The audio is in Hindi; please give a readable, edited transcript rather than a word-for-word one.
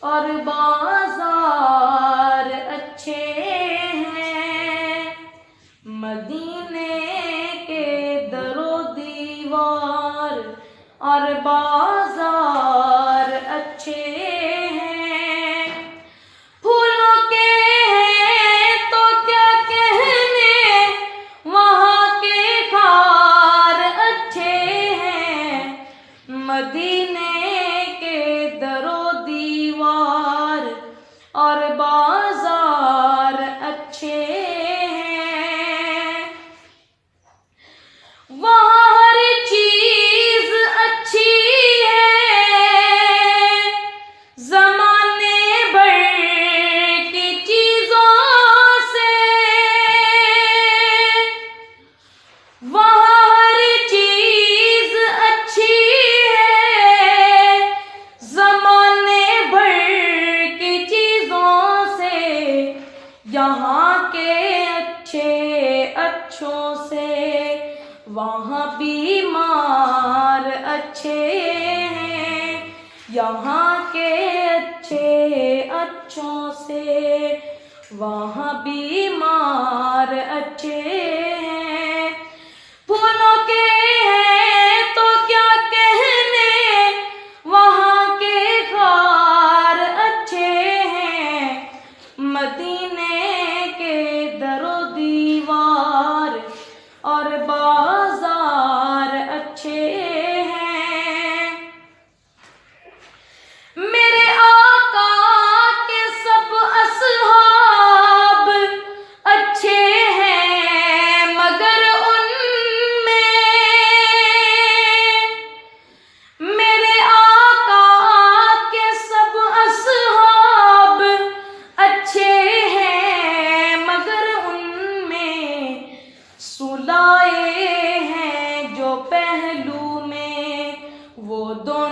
और बाजार अच्छे हैं। मदीने के दरो दीवार और बाजार अच्छे हैं। फूलों के हैं तो क्या कहने, वहाँ के खार अच्छे हैं। मदीने के दरो दीवार और बाजार अच्छे हैं। वहाँ हर चीज अच्छी है, ज़माने भर की चीजों से। वहाँ हर चीज अच्छी है, ज़माने भर की चीजों से। यहाँ के अच्छे अच्छों से वहाँ बीमार अच्छे हैं। यहाँ के अच्छे अच्छों से वहाँ बीमार अच्छे हैं। फूलों के हैं तो क्या कहने, वहाँ के खार अच्छे हैं। मदीने के दरो दीवार और बाजार अच्छे हैं। मेरे आका के सब असहाब अच्छे हैं, मगर उनमें मेरे आका के सब असहाब अच्छे हैं, मगर उनमें सुलाए हैं जो पहलू में, वो दोनों